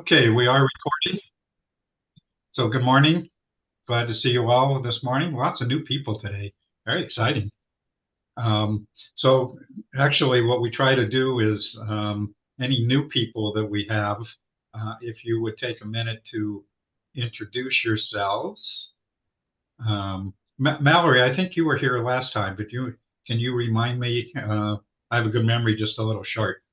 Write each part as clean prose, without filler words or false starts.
Okay, we are recording. So good morning. Glad to see you all this morning. Lots of new people today. Very exciting. Um, so actually what we try to do is any new people that we have, if you would take a minute to introduce yourselves. Mallory, I think you were here last time, but can you remind me? I have a good memory, just a little short.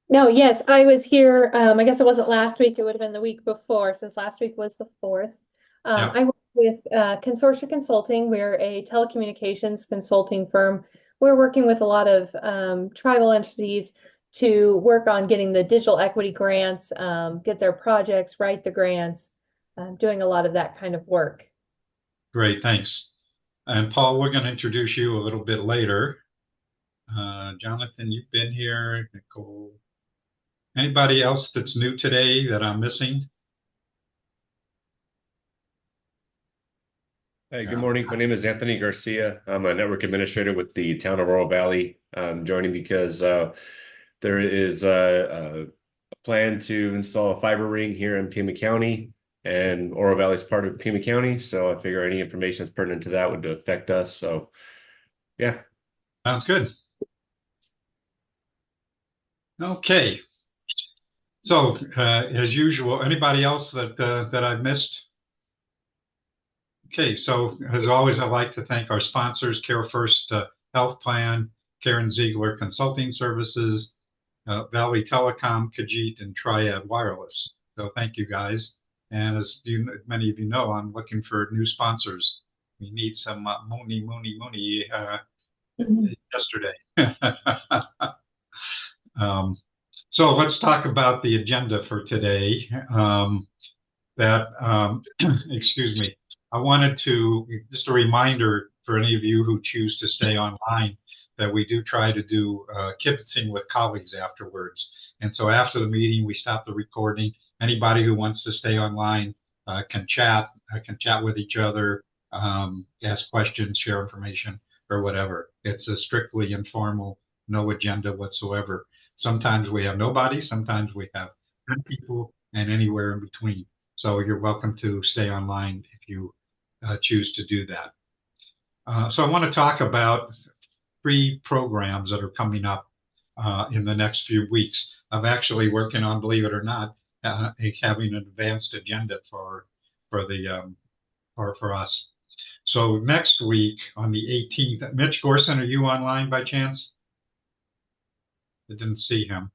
No, yes, I was here. I guess it wasn't last week. It would have been the week before, since last week was the 4th. Yeah, I work with Consortia Consulting. We're a telecommunications consulting firm. We're working with a lot of tribal entities to work on getting the digital equity grants, get their projects, write the grants, doing a lot of that kind of work. great, thanks. And Paul, we're going to introduce you a little bit later. Jonathan, you've been here. Nicole. Anybody else that's new today that I'm missing? Hey, good Yeah, morning. My name is Anthony Garcia. I'm a network administrator with the town of Oro Valley. I'm joining because there is a plan to install a fiber ring here in Pima County, and Oro Valley is part of Pima County. So I figure any information that's pertinent to that would affect us. So yeah. sounds good. Okay. So, as usual, anybody else that I've missed? Okay. So, as always, I'd like to thank our sponsors: Care First Health Plan, Karen Ziegler Consulting Services, Valley Telecom, Khajiit, and Triad Wireless. So, thank you guys. And many of you know, I'm looking for new sponsors. We need some money Mhm. yesterday. um, so let's talk about the agenda for today. Excuse me, I wanted to, just a reminder for any of you who choose to stay online, that we do try to do kibitzing with colleagues afterwards. And so after the meeting, we stop the recording. Anybody who wants to stay online can chat with each other, ask questions, share information, or whatever. It's a strictly informal, no agenda whatsoever. Sometimes we have nobody, sometimes we have 10 people, and anywhere in between. So you're welcome to stay online if you choose to do that. So I want to talk about three programs that are coming up in the next few weeks. I'm actually working on, believe it or not, having an advanced agenda for the for us. So next week on the 18th, Mitch Gorson, are you online by chance? I didn't see him.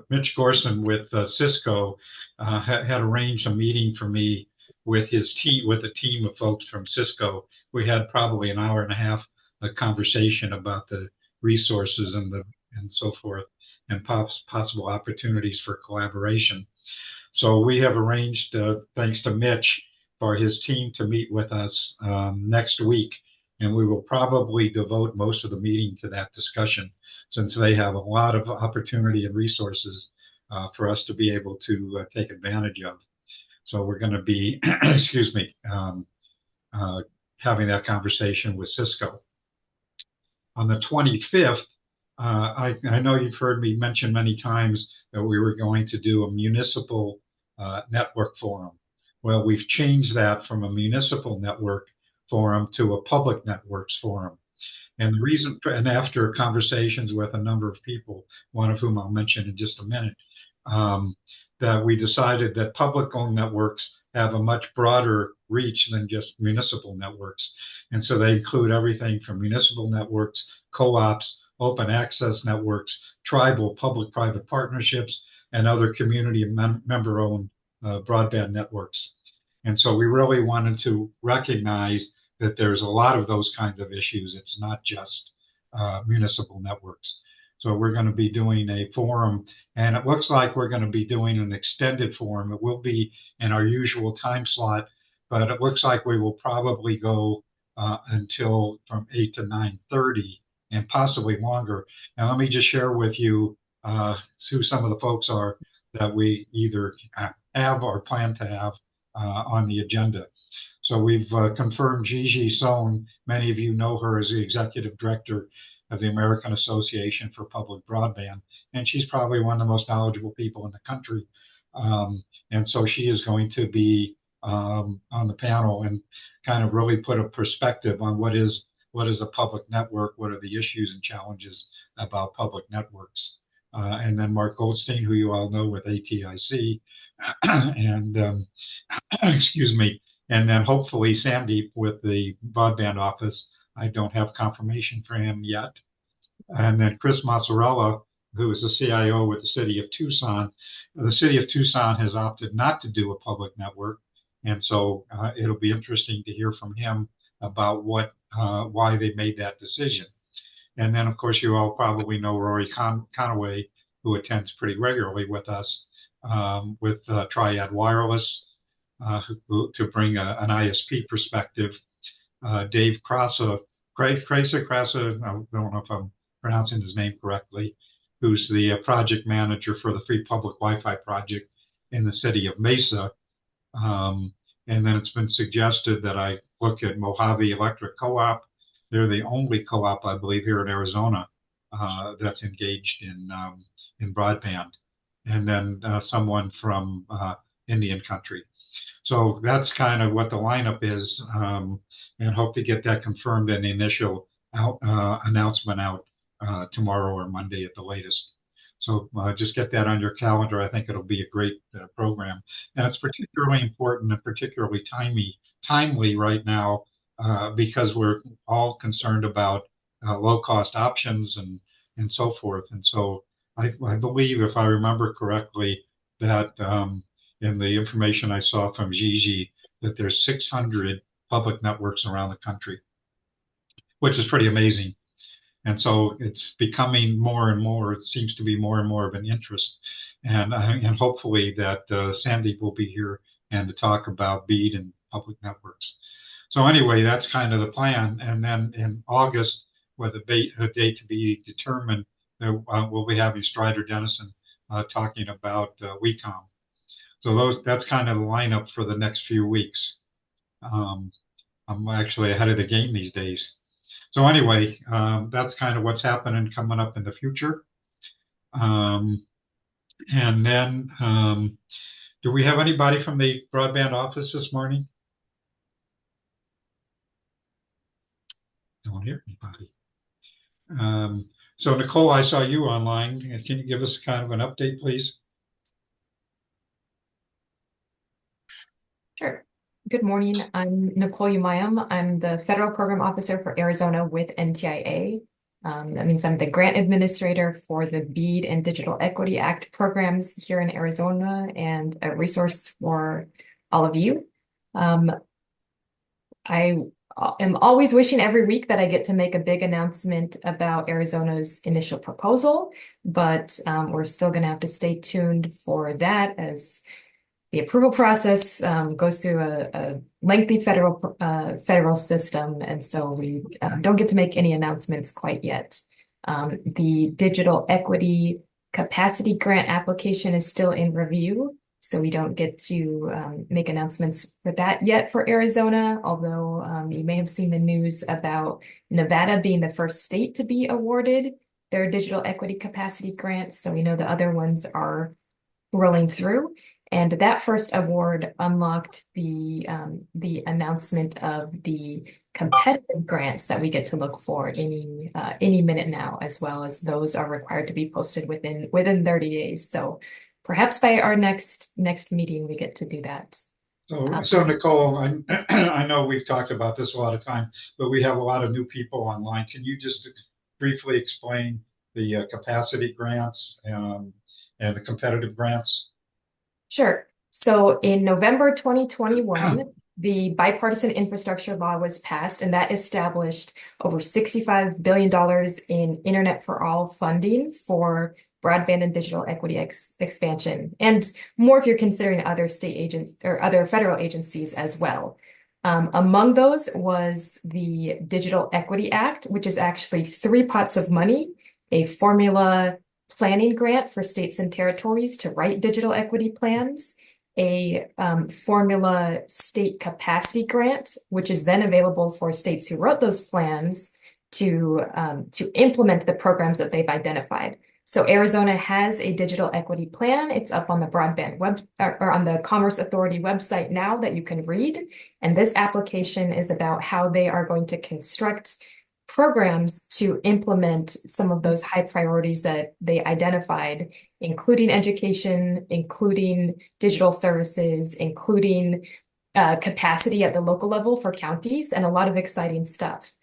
Mitch Gorson with Cisco had arranged a meeting for me with his team, with a team of folks from Cisco. We had probably an hour and a half a conversation about the resources and so forth, and possible opportunities for collaboration. So we have arranged, thanks to Mitch, for his team to meet with us next week, and we will probably devote most of the meeting to that discussion, since they have a lot of opportunity and resources for us to be able to take advantage of. So we're going to be, excuse me, uh, having that conversation with Cisco. On the 25th, I know you've heard me mention many times that we were going to do a municipal network forum. Well, we've changed that from a municipal network forum to a public networks forum. And the reason, and after conversations with a number of people, one of whom I'll mention in just a minute, um, that we decided that public owned networks have a much broader reach than just municipal networks. And so they include everything from municipal networks, co ops, open access networks, tribal public private partnerships, and other community member owned broadband networks. And so we really wanted to recognize that there's a lot of those kinds of issues. It's not just municipal networks. So we're going to be doing a forum, and it looks like we're going to be doing an extended forum. It will be in our usual time slot, but it looks like we will probably go until from 8 to 9:30 and possibly longer. Now, let me just share with you who some of the folks are that we either have or plan to have on the agenda. So we've confirmed Gigi Sohn. Many of you know her as the executive director of the American Association for Public Broadband, and she's probably one of the most knowledgeable people in the country. And so she is going to be on the panel and kind of really put a perspective on what is a public network, what are the issues and challenges about public networks. And then Mark Goldstein, who you all know with ATIC, and excuse me, and then hopefully Sandeep with the broadband office. I don't have confirmation for him yet. And then Chris Massarella, who is the CIO with the city of Tucson. The city of Tucson has opted not to do a public network. And so it'll be interesting to hear from him about why they made that decision. And then, of course, you all probably know Rory Conaway, who attends pretty regularly with us with Triad Wireless to bring an ISP perspective. Dave Krasa, I don't know if I'm pronouncing his name correctly, who's the project manager for the Free Public Wi-Fi project in the city of Mesa. And then it's been suggested that I look at Mojave Electric Co-op. They're the only co-op, I believe, here in Arizona that's engaged in broadband. And then someone from Indian country. So that's kind of what the lineup is, and hope to get that confirmed in the initial announcement out tomorrow or Monday at the latest. So just get that on your calendar. I think it'll be a great program, and it's particularly important and particularly timely right now because we're all concerned about low-cost options and so forth. And so I believe, if I remember correctly, that in the information I saw from Gigi, that there's 600 public networks around the country, which is pretty amazing. And so it's becoming more and more, it seems to be more and more of an interest. And hopefully that Sandeep will be here and to talk about BEAD and public networks. So anyway, that's kind of the plan. And then in August, with a date to be determined, we'll be having Strider Dennison talking about WeCom. So that's kind of the lineup for the next few weeks. I'm actually ahead of the game these days. So anyway, that's kind of what's happening coming up in the future. And then, do we have anybody from the broadband office this morning? Don't hear anybody. So Nicole, I saw you online. Can you give us kind of an update, please? Sure. Good morning. I'm Nicole Umayam. I'm the Federal Program Officer for Arizona with NTIA. That means I'm the grant administrator for the BEAD and Digital Equity Act programs here in Arizona and a resource for all of you. I am always wishing every week that I get to make a big announcement about Arizona's initial proposal, but we're still going to have to stay tuned for that as the approval process goes through a lengthy federal system, and so we don't get to make any announcements quite yet. The digital equity capacity grant application is still in review, so we don't get to make announcements for that yet for Arizona, although you may have seen the news about Nevada being the first state to be awarded their digital equity capacity grant, so we know the other ones are rolling through. And that first award unlocked the announcement of the competitive grants that we get to look for any minute now, as well as those are required to be posted within 30 days. So perhaps by our next meeting we get to do that. So Nicole, I know we've talked about this a lot of time, but we have a lot of new people online. Can you just briefly explain the capacity grants and the competitive grants? Sure. So in November 2021, the bipartisan infrastructure law was passed, and that established over $65 billion in Internet for All funding for broadband and digital equity expansion, and more if you're considering other state agents or other federal agencies as well. Among those was the Digital Equity Act, which is actually 3 pots of money, a formula planning grant for states and territories to write digital equity plans, a formula state capacity grant, which is then available for states who wrote those plans to implement the programs that they've identified. So Arizona has a digital equity plan. It's up on the broadband web or on the Commerce Authority website now that you can read. And this application is about how they are going to construct programs to implement some of those high priorities that they identified, including education, including digital services, including capacity at the local level for counties, and a lot of exciting stuff.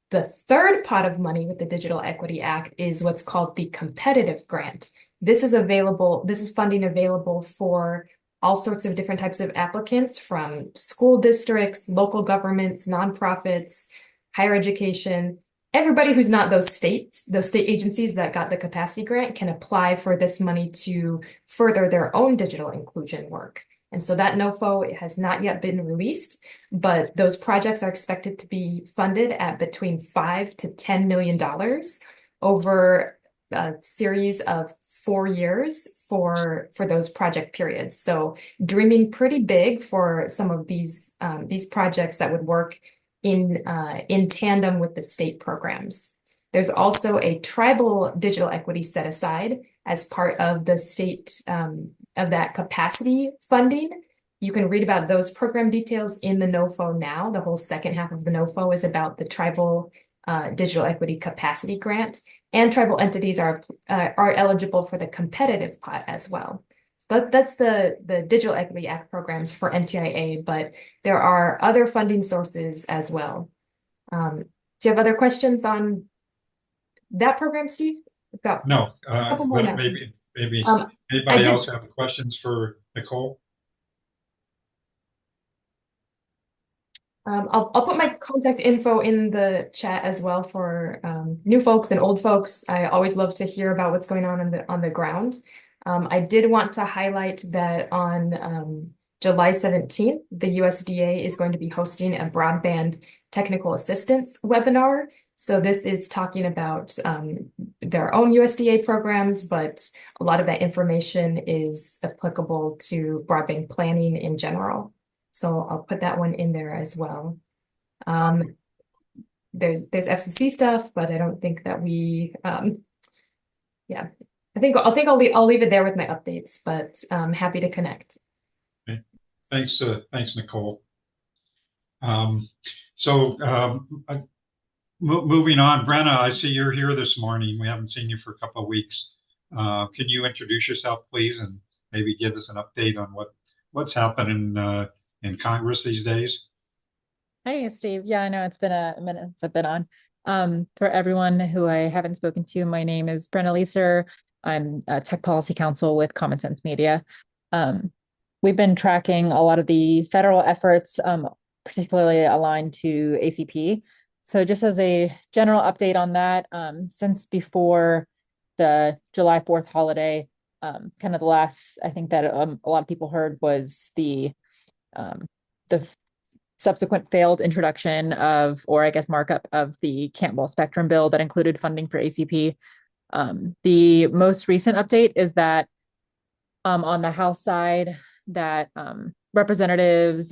The third pot of money with the Digital Equity Act is what's called the competitive grant. This is funding available for all sorts of different types of applicants, from school districts, local governments, nonprofits, higher education. Everybody who's not those state agencies that got the capacity grant can apply for this money to further their own digital inclusion work. And so that NOFO has not yet been released, but those projects are expected to be funded at between $5 to $10 million over a series of 4 years for those project periods. So dreaming pretty big for some of these projects that would work in tandem with the state programs. There's also a tribal digital equity set aside as part of the state of that capacity funding. You can read about those program details in the NOFO now. The whole second half of the NOFO is about the tribal digital equity capacity grant, and tribal entities are eligible for the competitive pot as well. So that's the Digital Equity Act programs for NTIA, but there are other funding sources as well. Do you have other questions on that program, Steve? We've got No, a couple more but announcements. maybe I anybody did. else have questions for Nicole? I'll put my contact info in the chat as well for new folks and old folks. I always love to hear about what's going on the ground. I did want to highlight that on July 17th, the USDA is going to be hosting a broadband technical assistance webinar. So this is talking about their own USDA programs, but a lot of that information is applicable to broadband planning in general. So I'll put that one in there as well. There's FCC stuff, but I don't think that we yeah. I'll leave it there with my updates, but happy to connect. Okay. Thanks, Nicole. Moving on, Brenna, I see you're here this morning. We haven't seen you for a couple of weeks. Can you introduce yourself, please, and maybe give us an update on what's happening in Congress these days? Hey, Steve. Yeah, I know it's been a minute since I've been on. For everyone who I haven't spoken to, my name is Brenna Leeser. I'm a tech policy counsel with Common Sense Media. We've been tracking a lot of the federal efforts, particularly aligned to ACP. So just as a general update on that, since before the July 4th holiday, kind of the last, I think that a lot of people heard was the subsequent failed introduction of, or I guess markup of, the Campbell Spectrum bill that included funding for ACP. The most recent update is that on the House side, that Representatives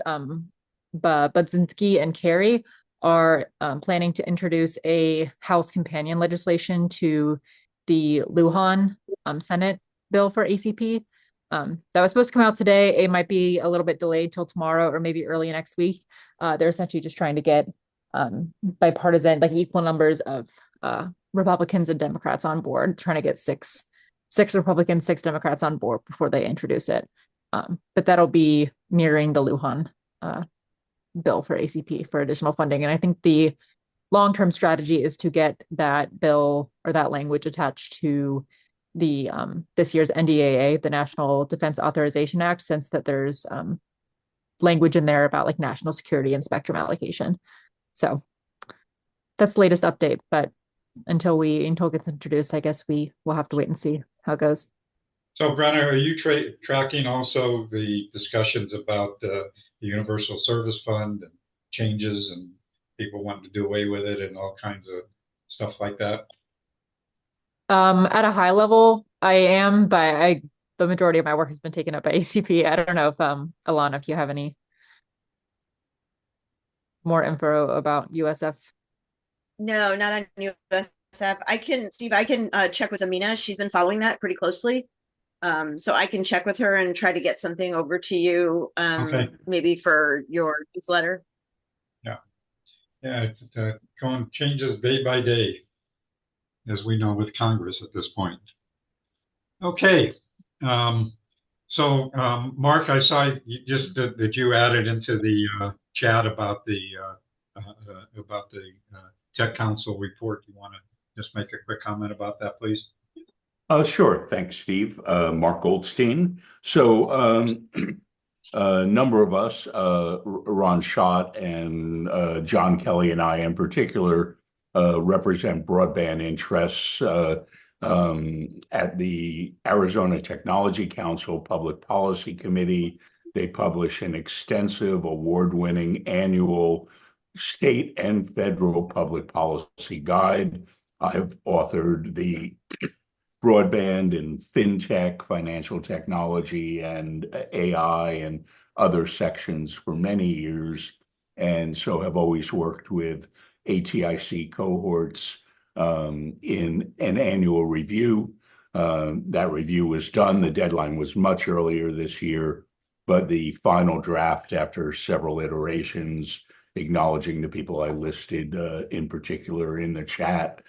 Budzinski and Kerry are planning to introduce a House companion legislation to the Lujan Senate bill for ACP. That was supposed to come out today. It might be a little bit delayed till tomorrow or maybe early next week. They're essentially just trying to get bipartisan, like equal numbers of Republicans and Democrats on board, trying to get six Republicans, 6 Democrats on board before they introduce it. But that'll be mirroring the Lujan bill for ACP for additional funding. And I think the long-term strategy is to get that bill or that language attached to the this year's NDAA, the National Defense Authorization Act, since that there's language in there about like national security and spectrum allocation. So that's the latest update. But until it gets introduced, I guess we will have to wait and see how it goes. So, Brenna, are you tracking also the discussions about the Universal Service Fund and changes and people wanting to do away with it and all kinds of stuff like that? At a high level, I am, but the majority of my work has been taken up by ACP. I don't know if Alana, if you have any more info about USF. No, not on Steve, I can check with Amina. She's been following that pretty closely. So I can check with her and try to get something over to you, Okay. maybe for your newsletter. Yeah. Yeah. Going changes day by day, as we know with Congress at this point. Okay. Mark, I saw you just that you added into the chat about the Tech Council report. You want to just make a quick comment about that, please? Sure. Thanks, Steve. Mark Goldstein. So, a number of us, Ron Schott and John Kelly and I in particular, represent broadband interests at the Arizona Technology Council Public Policy Committee. They publish an extensive, award-winning annual state and federal public policy guide. I've authored the broadband and fintech, financial technology, and AI and other sections for many years, and so have always worked with ATIC cohorts in an annual review. That review was done. The deadline was much earlier this year, but the final draft, after several iterations, acknowledging the people I listed in particular in the chat,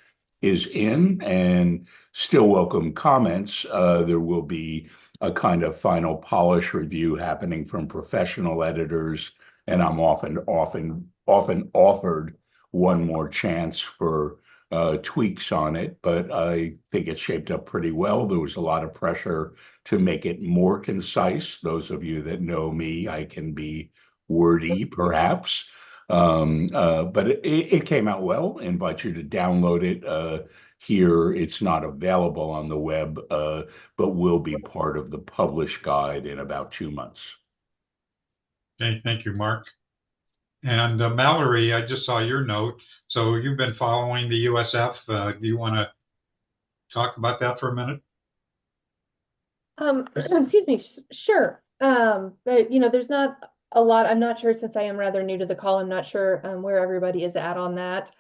is in, and still welcome comments. There will be a kind of final polish review happening from professional editors, and I'm often offered one more chance for tweaks on it, but I think it's shaped up pretty well. There was a lot of pressure to make it more concise. Those of you that know me, I can be wordy, perhaps. But it came out well. I invite you to download it. Here, it's not available on the web, but will be part of the published guide in about 2 months. Okay, thank you, Mark. And Mallory, I just saw your note. So you've been following the USF. Do you want to talk about that for a minute? Excuse me, sure. There's not a lot. I'm not sure, since I am rather new to the call. I'm not sure where everybody is at on that.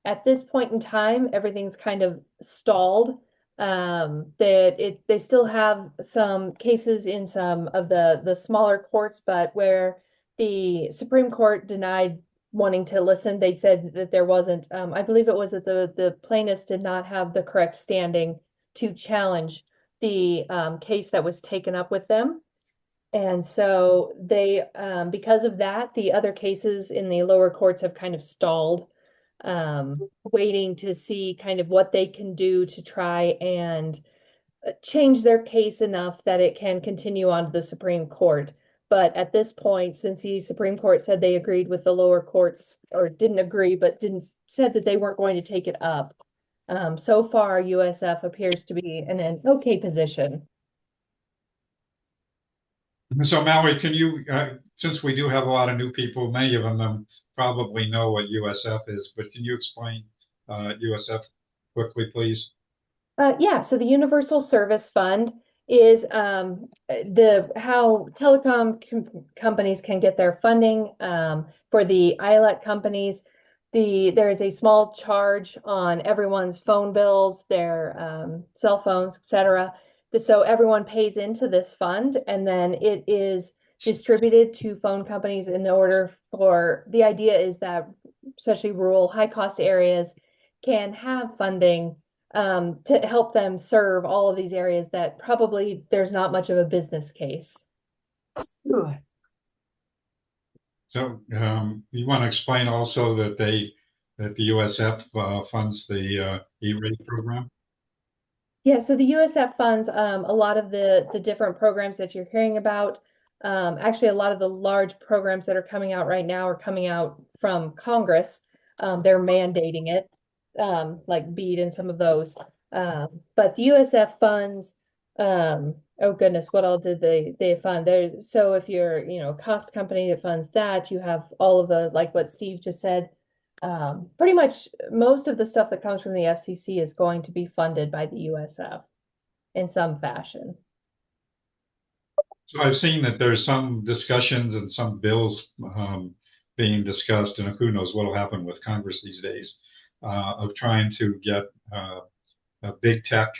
At this point in time, everything's kind of stalled. They still have some cases in some of the smaller courts, but where the Supreme Court denied wanting to listen, they said that there wasn't. I believe it was that the plaintiffs did not have the correct standing to challenge the case that was taken up with them. And so they, because of that, the other cases in the lower courts have kind of stalled, waiting to see kind of what they can do to try and change their case enough that it can continue on to the Supreme Court. But at this point, since the Supreme Court said they agreed with the lower courts, or didn't agree, but said that they weren't going to take it up, so far USF appears to be in an okay position. So Mallory, can you, since we do have a lot of new people, many of them probably know what USF is, but can you explain USF quickly, please? Yeah, so the Universal Service Fund is how telecom companies can get their funding. For the ILEC companies, there is a small charge on everyone's phone bills, their cell phones, etc. So everyone pays into this fund, and then it is distributed to phone companies in order for, the idea is that especially rural high cost areas can have funding to help them serve all of these areas that probably there's not much of a business case. So you want to explain also that the USF funds the E-rate program? Yeah, so the USF funds a lot of the different programs that you're hearing about. Actually, a lot of the large programs that are coming out right now are coming out from Congress. They're mandating it, like BEAD and some of those. But the USF funds, oh goodness, what all did they fund there? So if you're, a cost company that funds that, you have all of the, like what Steve just said. Pretty much most of the stuff that comes from the FCC is going to be funded by the USF in some fashion. So I've seen that there's some discussions and some bills being discussed, and who knows what will happen with Congress these days, of trying to get big tech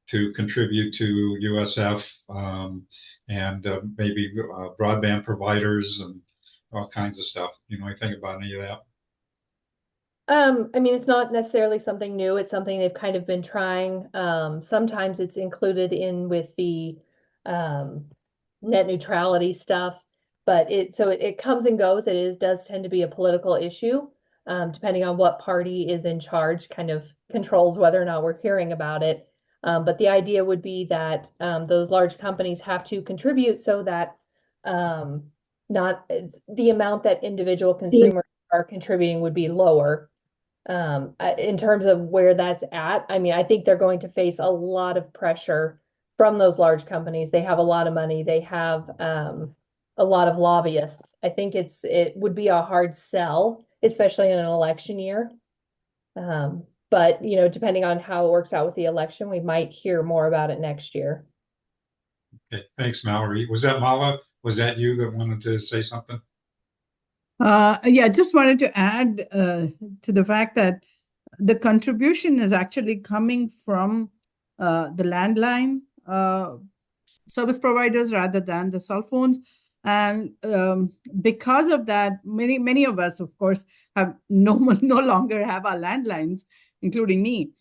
to contribute to USF, and maybe broadband providers and all kinds of stuff. You know anything about any of that? I mean, it's not necessarily something new. It's something they've kind of been trying. Sometimes it's included in with the um, net neutrality stuff, but it comes and goes. Does tend to be a political issue, depending on what party is in charge, kind of controls whether or not we're hearing about it. But the idea would be that those large companies have to contribute so that not the amount that individual consumers are contributing would be lower. In terms of where that's at, I mean, I think they're going to face a lot of pressure from those large companies. They have a lot of money. They have a lot of lobbyists. I think it would be a hard sell, especially in an election year. But you know, depending on how it works out with the election, we might hear more about it next year. Okay, thanks, Mallory. Was that Mala? Was that you that wanted to say something? Yeah, I just wanted to add to the fact that the contribution is actually coming from the landline service providers rather than the cell phones. And because of that, many of us, of course, have no longer have our landlines, including me.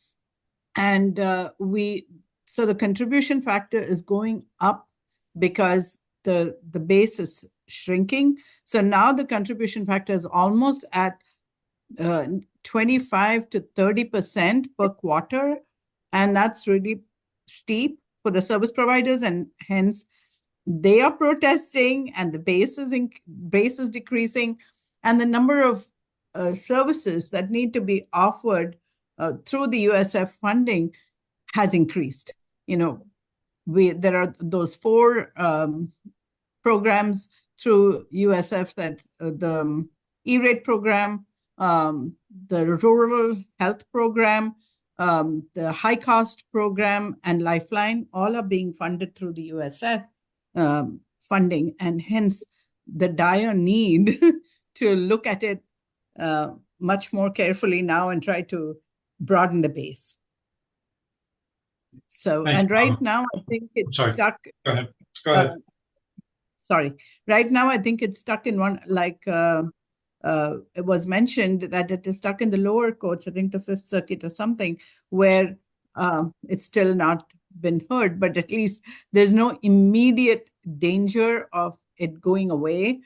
And so the contribution factor is going up because the base is shrinking. So now the contribution factor is almost at 25 to 30% per quarter. And that's really steep for the service providers. And hence they are protesting and the base is decreasing. And the number of services that need to be offered through the USF funding has increased. You know, there are those 4 programs through USF, that the E-rate program, the rural health program, the high cost program, and Lifeline, all are being funded through the USF funding, and hence the dire need to look at it much more carefully now and try to broaden the base. So, Thanks, and right Mala. now I think it's Sorry. stuck. Go ahead. Go ahead. Sorry. Right now, I think it's stuck in one, like it was mentioned that it is stuck in the lower courts, I think the Fifth Circuit or something, where it's still not been heard, but at least there's no immediate danger of it going away.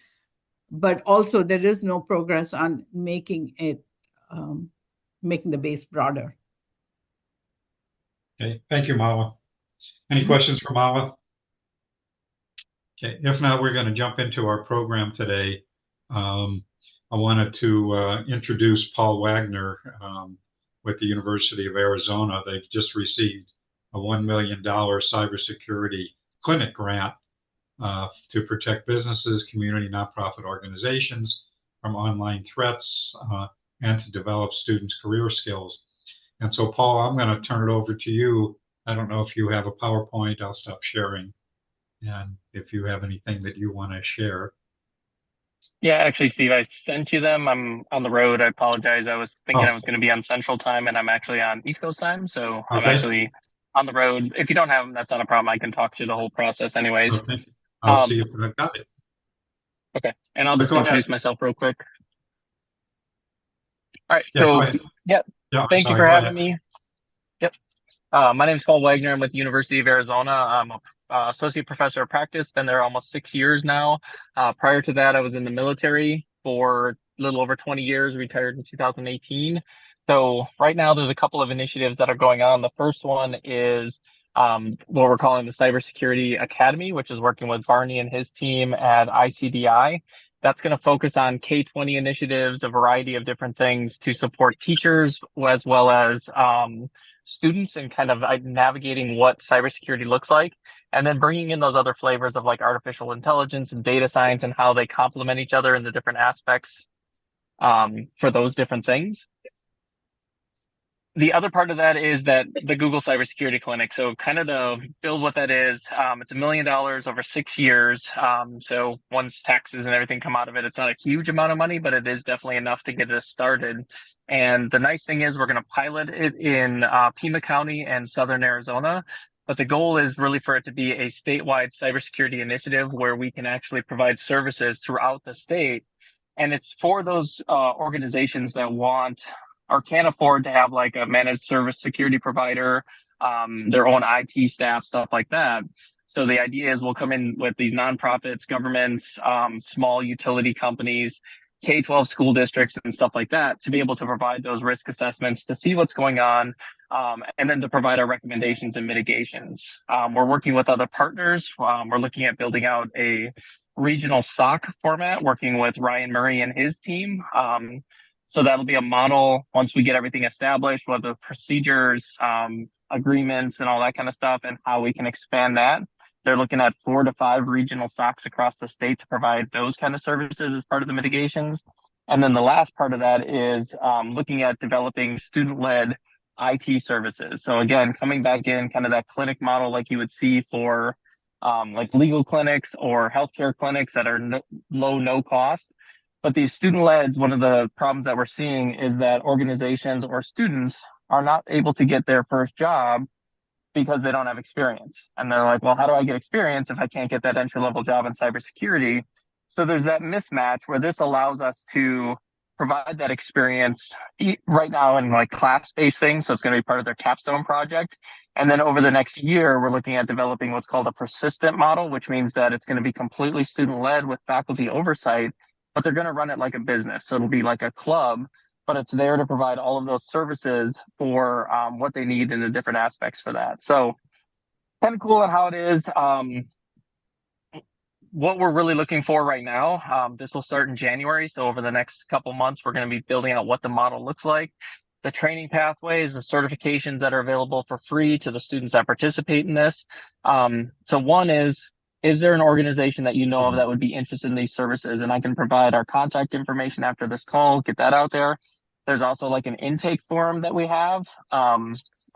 But also there is no progress on making it, making the base broader. Okay, thank you, Mala. Any questions for Mala? Okay, if not, we're going to jump into our program today. I wanted to introduce Paul Wagner with the University of Arizona. They've just received a $1 million cybersecurity clinic grant to protect businesses, community, nonprofit organizations from online threats and to develop students' career skills. And so, Paul, I'm going to turn it over to you. I don't know if you have a PowerPoint. I'll stop sharing. And if you have anything that you want to share. Yeah, actually, Steve, I sent you them. I'm on the road. I apologize. I was thinking I was going to be on Central Time, and I'm actually on East Coast time. So I'm actually on the road. If you don't have them, that's not a problem. I can talk through the whole process anyways. Okay. I'll see if I've got it. Okay. And I'll just introduce myself real quick. All right. Yeah, thank you for having me. Yep. My name is Paul Wagner. I'm with the University of Arizona. I'm a associate professor of practice, been there almost 6 years now. Prior to that, I was in the military for a little over 20 years, retired in 2018. So right now there's a couple of initiatives that are going on. The first one is what we're calling the Cybersecurity Academy, which is working with Barney and his team at ICDI. That's going to focus on K-20 initiatives, a variety of different things to support teachers as well as students and kind of navigating what cybersecurity looks like. And then bringing in those other flavors of like artificial intelligence and data science and how they complement each other in the different aspects for those different things. The other part of that is that the Google Cybersecurity Clinic. So kind of to build what that is, it's $1 million over 6 years. So once taxes and everything come out of it, it's not a huge amount of money, but it is definitely enough to get us started. And the nice thing is we're going to pilot it in Pima County and Southern Arizona. But the goal is really for it to be a statewide cybersecurity initiative where we can actually provide services throughout the state. And it's for those organizations that want or can't afford to have like a managed service security provider, their own IT staff, stuff like that. So the idea is we'll come in with these nonprofits, governments, small utility companies, K-12 school districts and stuff like that to be able to provide those risk assessments to see what's going on, and then to provide our recommendations and mitigations. We're working with other partners. We're looking at building out a regional SOC format, working with Ryan Murray and his team. So that'll be a model once we get everything established, what the procedures, agreements, and all that kind of stuff, and how we can expand that. They're looking at 4 to 5 regional SOCs across the state to provide those kind of services as part of the mitigations. And then the last part of that is looking at developing student-led IT services. So again, coming back in kind of that clinic model like you would see for like legal clinics or healthcare clinics that are low, no cost. But these student leds, one of the problems that we're seeing is that organizations or students are not able to get their first job because they don't have experience. And they're like, well, how do I get experience if I can't get that entry level job in cybersecurity? So there's that mismatch where this allows us to provide that experience right now in like class-based things. So it's going to be part of their capstone project. And then over the next year, we're looking at developing what's called a persistent model, which means that it's going to be completely student-led with faculty oversight, but they're going to run it like a business. So it'll be like a club, but it's there to provide all of those services for what they need in the different aspects for that. So kind of cool on how it is. What we're really looking for right now, this will start in January. So over the next couple months, we're going to be building out what the model looks like, the training pathways, the certifications that are available for free to the students that participate in this. So one is there an organization that you know of that would be interested in these services? And I can provide our contact information after this call, get that out there. There's also like an intake form that we have,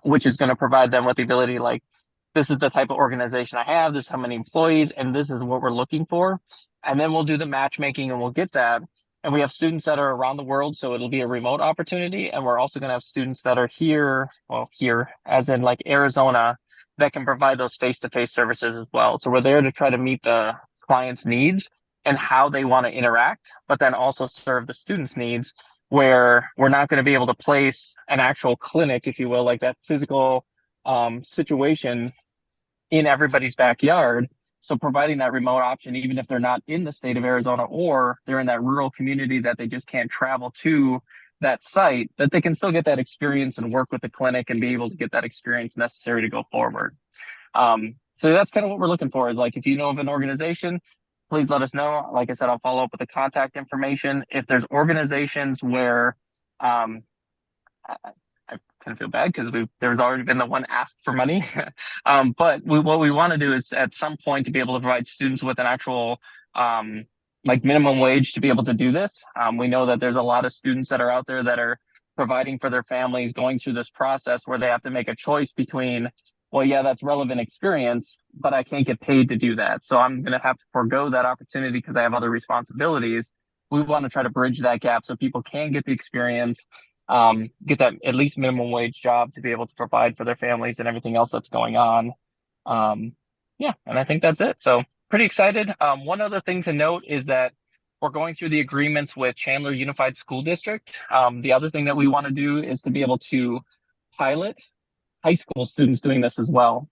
which is going to provide them with the ability, like, this is the type of organization I have, this is how many employees, and this is what we're looking for. And then we'll do the matchmaking and we'll get that. And we have students that are around the world, so it'll be a remote opportunity. And we're also going to have students that are here, well, here, as in like Arizona, that can provide those face-to-face services as well. So we're there to try to meet the client's needs and how they want to interact, but then also serve the students' needs, where we're not going to be able to place an actual clinic, if you will, like that physical situation in everybody's backyard. So providing that remote option, even if they're not in the state of Arizona or they're in that rural community that they just can't travel to that site, that they can still get that experience and work with the clinic and be able to get that experience necessary to go forward. So that's kind of what we're looking for, is like, if you know of an organization, please let us know. Like I said, I'll follow up with the contact information. If there's organizations where I kind of feel bad because there's already been the one asked for money. But what we want to do is at some point to be able to provide students with an actual like minimum wage to be able to do this. We know that there's a lot of students that are out there that are providing for their families, going through this process where they have to make a choice between, well, yeah, that's relevant experience, but I can't get paid to do that. So I'm going to have to forego that opportunity because I have other responsibilities. We want to try to bridge that gap so people can get the experience, get that at least minimum wage job to be able to provide for their families and everything else that's going on. Yeah, and I think that's it. So pretty excited. One other thing to note is that we're going through the agreements with Chandler Unified School District. The other thing that we want to do is to be able to pilot high school students doing this as well.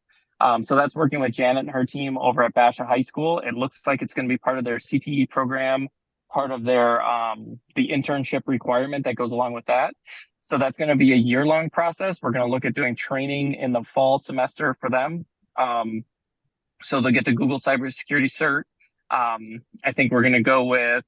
So that's working with Janet and her team over at Basha High School. It looks like it's going to be part of their CTE program, part of their the internship requirement that goes along with that. So that's going to be a year-long process. We're going to look at doing training in the fall semester for them. So they'll get the Google Cybersecurity Cert. I think we're going to go with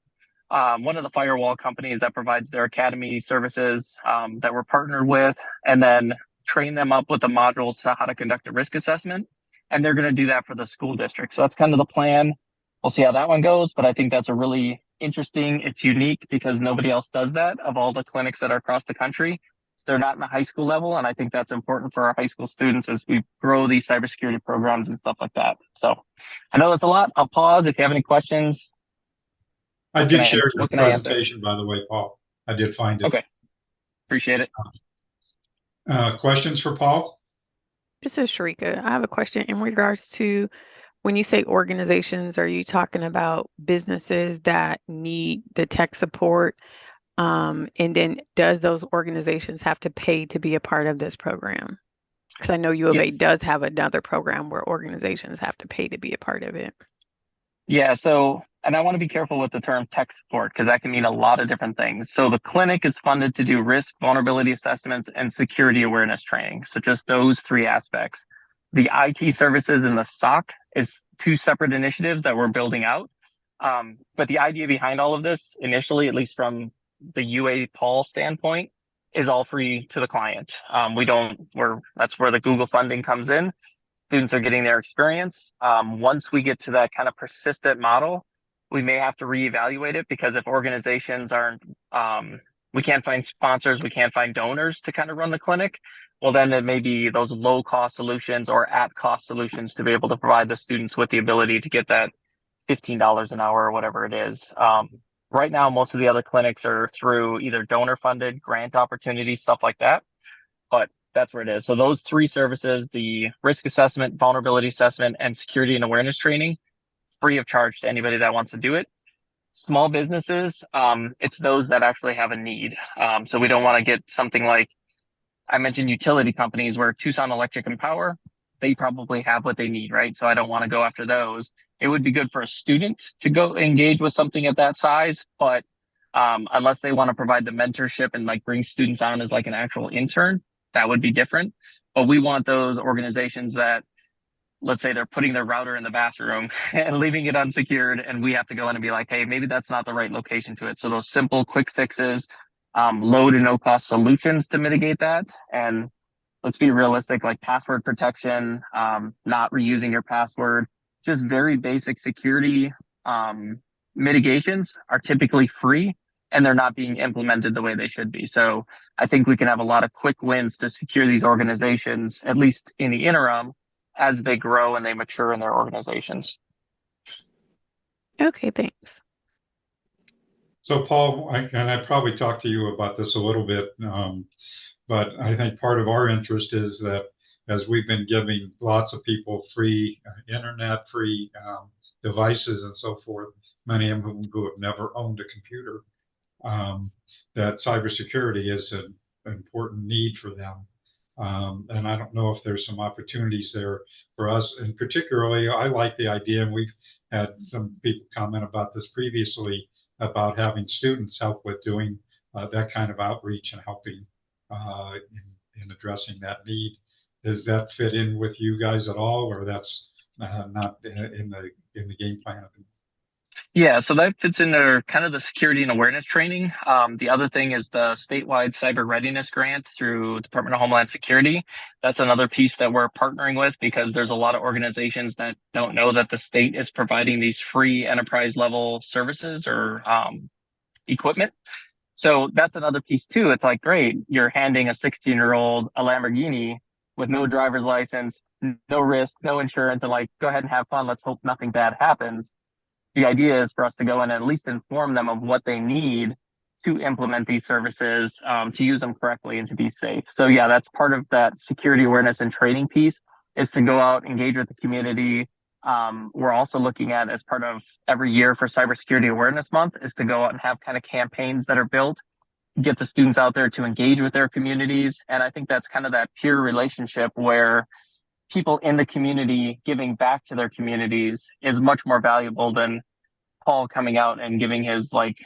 one of the firewall companies that provides their academy services that we're partnered with, and then train them up with the modules to how to conduct a risk assessment. And they're going to do that for the school district. So that's kind of the plan. We'll see how that one goes, but I think that's a really interesting, it's unique because nobody else does that of all the clinics that are across the country. they're not in the high school level. And I think that's important for our high school students as we grow these cybersecurity programs and stuff like that. So I know that's a lot. I'll pause. If you have any questions, I did share your what can I answer? presentation, by the way, Paul. I did find it. Okay. Appreciate it. Questions for Paul? This is Sharika. I have a question in regards to when you say organizations, are you talking about businesses that need the tech support? And then does those organizations have to pay to be a part of this program? Because I know U of A Yes. does have another program where organizations have to pay to be a part of it. Yeah, so, and I want to be careful with the term tech support because that can mean a lot of different things. So the clinic is funded to do risk, vulnerability assessments, and security awareness training. So just those three aspects. The IT services and the SOC is two separate initiatives that we're building out. But the idea behind all of this, initially, at least from the UA Paul standpoint, is all free to the client. That's where the Google funding comes in. Students are getting their experience. Once we get to that kind of persistent model, we may have to reevaluate it because if organizations aren't, we can't find sponsors, we can't find donors to kind of run the clinic. Well, then it may be those low cost solutions or at cost solutions to be able to provide the students with the ability to get that $15 an hour or whatever it is. Right now, most of the other clinics are through either donor funded grant opportunities, stuff like that. But that's where it is. So those three services, the risk assessment, vulnerability assessment, and security and awareness training, free of charge to anybody that wants to do it. Small businesses, it's those that actually have a need. So we don't want to get something like I mentioned utility companies where Tucson Electric and Power, they probably have what they need, right? So I don't want to go after those. It would be good for a student to go engage with something at that size, but unless they want to provide the mentorship and like bring students on as like an actual intern, that would be different. But we want those organizations that, let's say they're putting their router in the bathroom and leaving it unsecured, and we have to go in and be like, hey, maybe that's not the right location to it. So those simple, quick fixes, low to no cost solutions to mitigate that. And let's be realistic, like password protection, not reusing your password, just very basic security mitigations are typically free and they're not being implemented the way they should be. So I think we can have a lot of quick wins to secure these organizations, at least in the interim, as they grow and they mature in their organizations. Okay, thanks. So Paul, I probably talked to you about this a little bit, but I think part of our interest is that as we've been giving lots of people free internet, free devices and so forth, many of them who have never owned a computer, that cybersecurity is an important need for them. And I don't know if there's some opportunities there for us. And particularly, I like the idea, and we've had some people comment about this previously, about having students help with doing that kind of outreach and helping in addressing that need. Does that fit in with you guys at all, or that's not in the game plan? Yeah, so that fits in there kind of the security and awareness training. The other thing is the statewide cyber readiness grant through Department of Homeland Security. That's another piece that we're partnering with because there's a lot of organizations that don't know that the state is providing these free enterprise level services or equipment. So that's another piece too. It's like, great, you're handing a 16-year-old a Lamborghini with no driver's license, no risk, no insurance, and like, go ahead and have fun. Let's hope nothing bad happens. The idea is for us to go in and at least inform them of what they need to implement these services, to use them correctly and to be safe. So yeah, that's part of that security awareness and training piece is to go out, engage with the community. We're also looking at as part of every year for Cybersecurity Awareness Month is to go out and have kind of campaigns that are built, get the students out there to engage with their communities. And I think that's kind of that peer relationship where people in the community giving back to their communities is much more valuable than Paul coming out and giving his like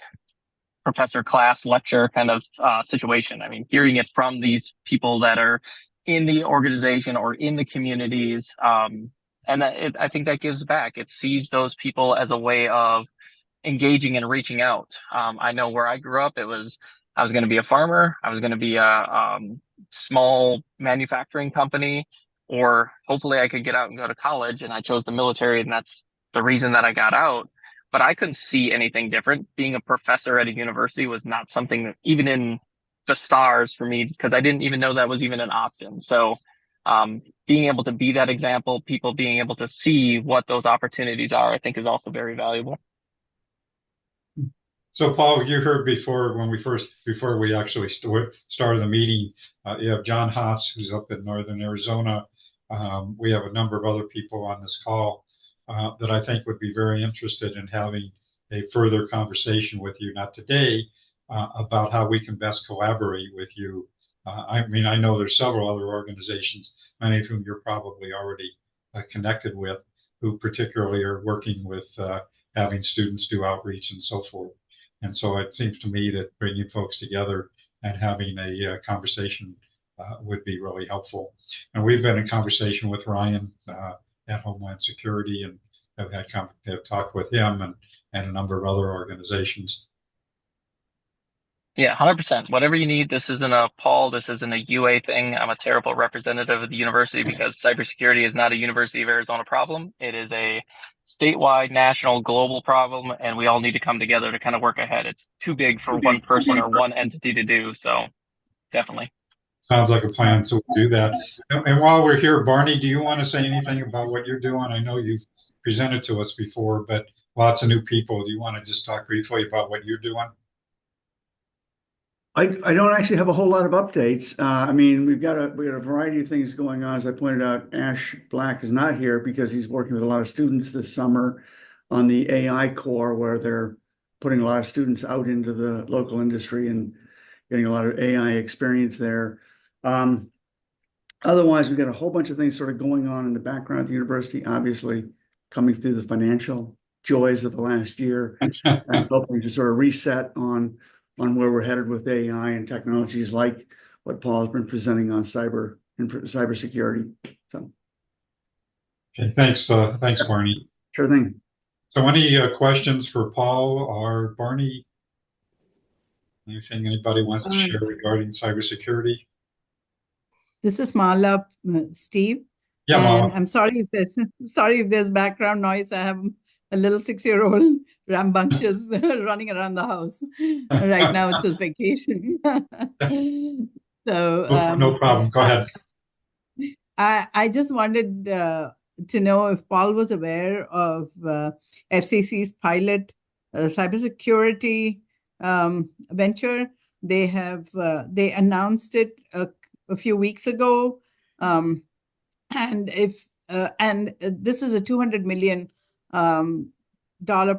professor class lecture kind of situation. I mean, hearing it from these people that are in the organization or in the communities, and I think that gives back. It sees those people as a way of engaging and reaching out. I know where I grew up, I was going to be a farmer. I was going to be a small manufacturing company, or hopefully I could get out and go to college. And I chose the military, and that's the reason that I got out. But I couldn't see anything different. Being a professor at a university was not something that even in the stars for me because I didn't even know that was even an option. So being able to be that example, people being able to see what those opportunities are, I think is also very valuable. So Paul, you heard before when before we actually started the meeting, you have John Haas, who's up in Northern Arizona. We have a number of other people on this call that I think would be very interested in having a further conversation with you, not today, about how we can best collaborate with you. I mean, I know there's several other organizations, many of whom you're probably already connected with, who particularly are working with having students do outreach and so forth. And so it seems to me that bringing folks together and having a conversation would be really helpful. And we've been in conversation with Ryan at Homeland Security and have talked with him and a number of other organizations. Yeah, 100%. Whatever you need. This isn't a Paul. This isn't a UA thing. I'm a terrible representative of the university because cybersecurity is not a University of Arizona problem. It is a statewide, national, global problem, and we all need to come together to kind of work ahead. It's too big for one person or one entity to do. So definitely. Sounds like a plan, so we'll do that. And while we're here, Barney, do you want to say anything about what you're doing? I know you've presented to us before, but lots of new people. Do you want to just talk briefly about what you're doing? I don't actually have a whole lot of updates. I mean, we got a variety of things going on. As I pointed out, Ash Black is not here because he's working with a lot of students this summer on the AI core, where they're putting a lot of students out into the local industry and getting a lot of AI experience there. Otherwise, we've got a whole bunch of things sort of going on in the background at the university, obviously coming through the financial joys of the last year and hoping to sort of reset on where we're headed with AI and technologies like what Paul has been presenting on cybersecurity. So, okay, thanks, Barney. Sure thing. So, any questions for Paul or Barney? Anything anybody wants to share regarding cybersecurity? This is Mala, Steve. Yeah, and Mala. I'm sorry if there's background noise. I have a little 6-year-old rambunctious running around the house. Right now it's his vacation. So No problem. Go ahead. I just wanted to know if Paul was aware of FCC's pilot cybersecurity venture. They announced it a few weeks ago, and this is a $200 million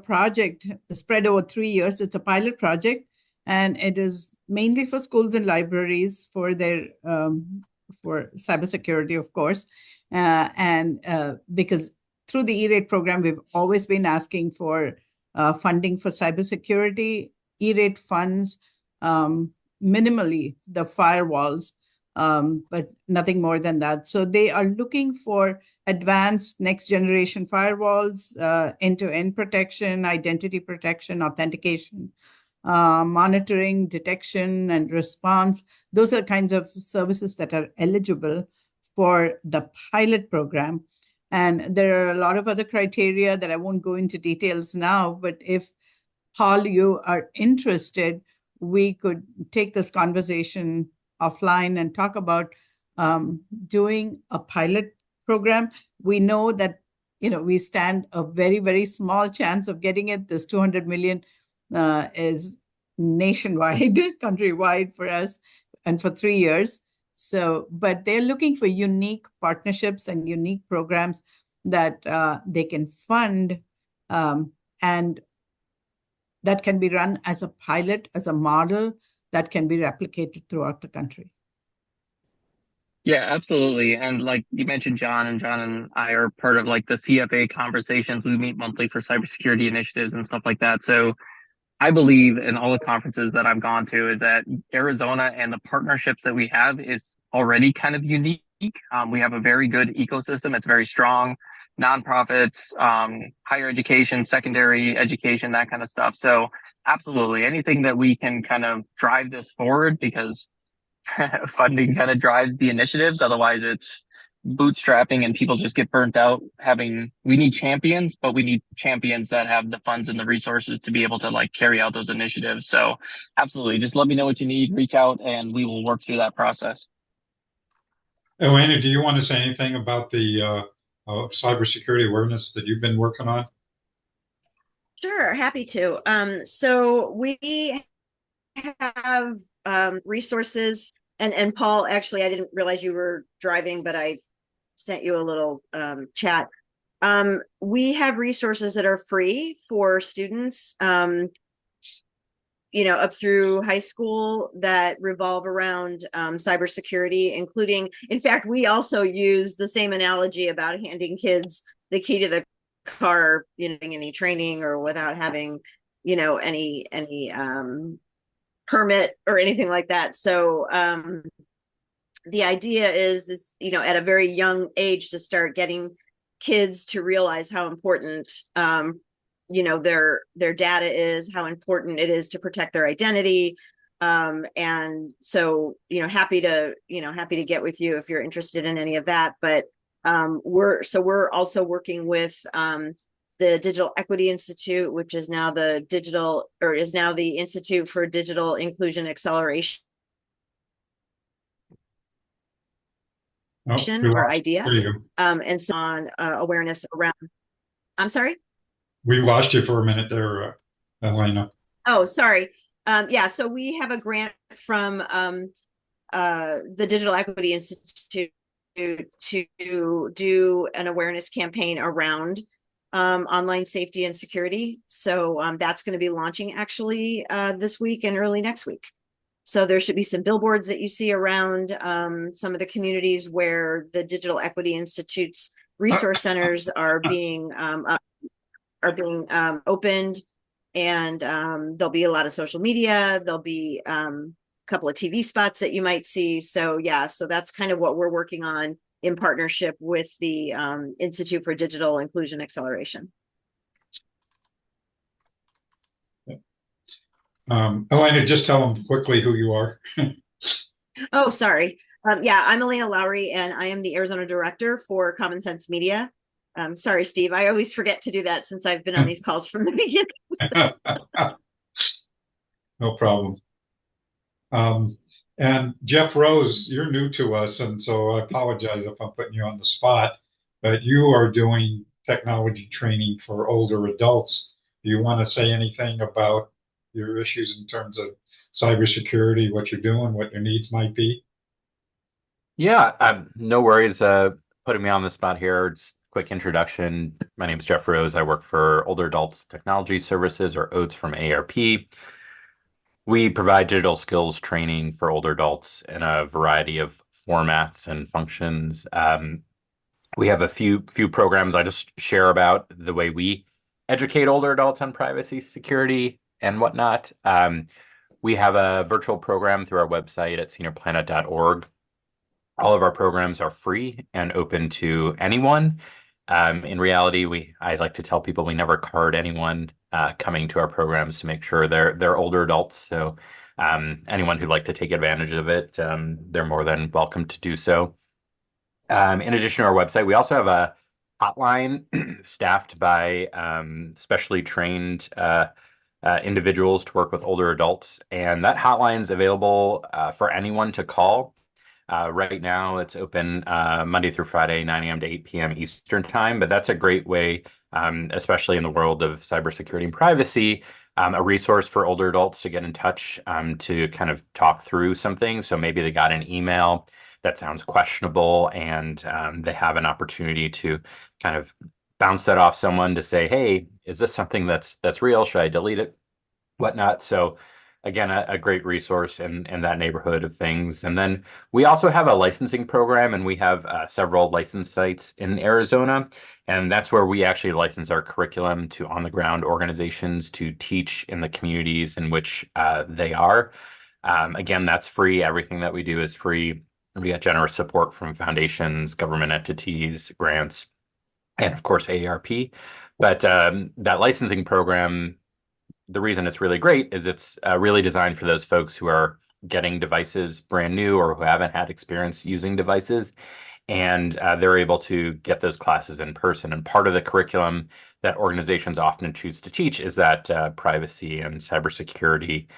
project spread over 3 years. It's a pilot project, and it is mainly for schools and libraries for their for cybersecurity, of course, because through the E-rate program, we've always been asking for funding for cybersecurity. E-rate funds minimally the firewalls, but nothing more than that. So they are looking for advanced next generation firewalls, end-to-end protection, identity protection, authentication, monitoring, detection, and response. Those are kinds of services that are eligible for the pilot program. And there are a lot of other criteria that I won't go into details now, but if Paul, you are interested, we could take this conversation offline and talk about doing a pilot program. We know that, we stand a very, very small chance of getting it. This 200 million is nationwide, countrywide for us, and for 3 years. So, but they're looking for unique partnerships and unique programs that they can fund, and that can be run as a pilot, as a model that can be replicated throughout the country. Yeah, absolutely. And like you mentioned, John and I are part of like the CFA conversations. We meet monthly for cybersecurity initiatives and stuff like that. So I believe in all the conferences that I've gone to is that Arizona and the partnerships that we have is already kind of unique. We have a very good ecosystem. It's very strong. Nonprofits, higher education, secondary education, that kind of stuff. So absolutely anything that we can kind of drive this forward, because funding kind of drives the initiatives. Otherwise, it's bootstrapping and people just get burnt out we need champions, but we need champions that have the funds and the resources to be able to like carry out those initiatives. So absolutely, just let me know what you need, reach out, and we will work through that process. Elena, do you want to say anything about the cybersecurity awareness that you've been working on? Sure, happy to. So we have resources, and Paul, actually, I didn't realize you were driving, but I sent you a little chat. We have resources that are free for students, up through high school that revolve around cybersecurity, including, in fact, we also use the same analogy about handing kids the key to the car, any training or without having, any permit or anything like that. So the idea is, at a very young age to start getting kids to realize how important their data is, how important it is to protect their identity. And so, happy to get with you if you're interested in any of that. But we're also working with the Digital Equity Institute, which is now the Institute for Digital Inclusion Acceleration. Oh, Or idea. there you go. And so on awareness around. I'm sorry. We lost you for a minute there, Elena. Oh, sorry. Yeah, so we have a grant from the Digital Equity Institute to do an awareness campaign around online safety and security. So that's going to be launching actually this week and early next week. So there should be some billboards that you see around some of the communities where the Digital Equity Institute's resource centers are being opened, and there'll be a lot of social media. There'll be a couple of TV spots that you might see. So yeah, so that's kind of what we're working on in partnership with the Institute for Digital Inclusion Acceleration. Elena, just tell them quickly who you are. Oh, sorry. Yeah, I'm Elena Lowry, and I am the Arizona director for Common Sense Media. Sorry, Steve. I always forget to do that since I've been on these calls from the beginning. So. No problem. And Jeff Rose, you're new to us, and so I apologize if I'm putting you on the spot, but you are doing technology training for older adults. Do you want to say anything about your issues in terms of cybersecurity, what you're doing, what your needs might be? Yeah, no worries putting me on the spot here. Just quick introduction. My name is Jeff Rose. I work for Older Adults Technology Services, or OATS from ARP. We provide digital skills training for older adults in a variety of formats and functions. We have a few programs. I just share about the way we educate older adults on privacy, security, and whatnot. We have a virtual program through our website at seniorplanet.org. All of our programs are free and open to anyone. In reality, I like to tell people we never card anyone coming to our programs to make sure they're older adults. So anyone who'd like to take advantage of it, they're more than welcome to do so. In addition to our website, we also have a hotline staffed by specially trained individuals to work with older adults. And that hotline is available for anyone to call. Right now, it's open Monday through Friday, 9 a.m. to 8 p.m. Eastern time. But that's a great way, especially in the world of cybersecurity and privacy, a resource for older adults to get in touch to kind of talk through some things. So maybe they got an email that sounds questionable, and they have an opportunity to kind of bounce that off someone to say, hey, is this something that's real? Should I delete it? Whatnot. So again, a great resource in that neighborhood of things. And then we also have a licensing program, and we have several license sites in Arizona. And that's where we actually license our curriculum to on-the-ground organizations to teach in the communities in which they are. Again, that's free. Everything that we do is free. We get generous support from foundations, government entities, grants, and of course, AARP. But that licensing program, the reason it's really great is it's really designed for those folks who are getting devices brand new or who haven't had experience using devices. and they're able to get those classes in person. And part of the curriculum that organizations often choose to teach is that privacy and cybersecurity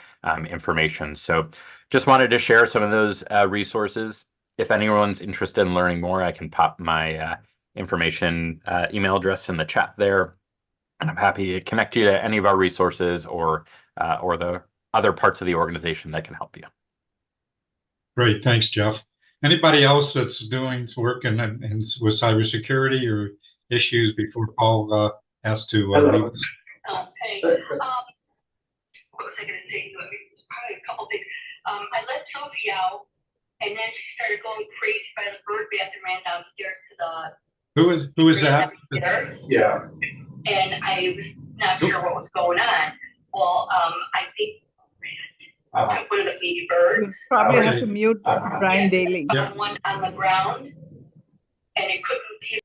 information. So just wanted to share some of those resources. If anyone's interested in learning more, I can pop my information email address in the chat there. And I'm happy to connect you to any of our resources or the other parts of the organization that can help you. Great, thanks, Jeff. Anybody else that's doing work in with cybersecurity or issues before Paul has to leave? Hey, what was I going to say? Probably a couple things. I let Sophie out, and then she started going crazy by the bird bath and ran downstairs to the. Who is that? Downstairs. Yeah. And I was not sure what was going on. Well, I think one of the baby birds. Probably have to mute Brian Daly. One on the ground, and it couldn't be.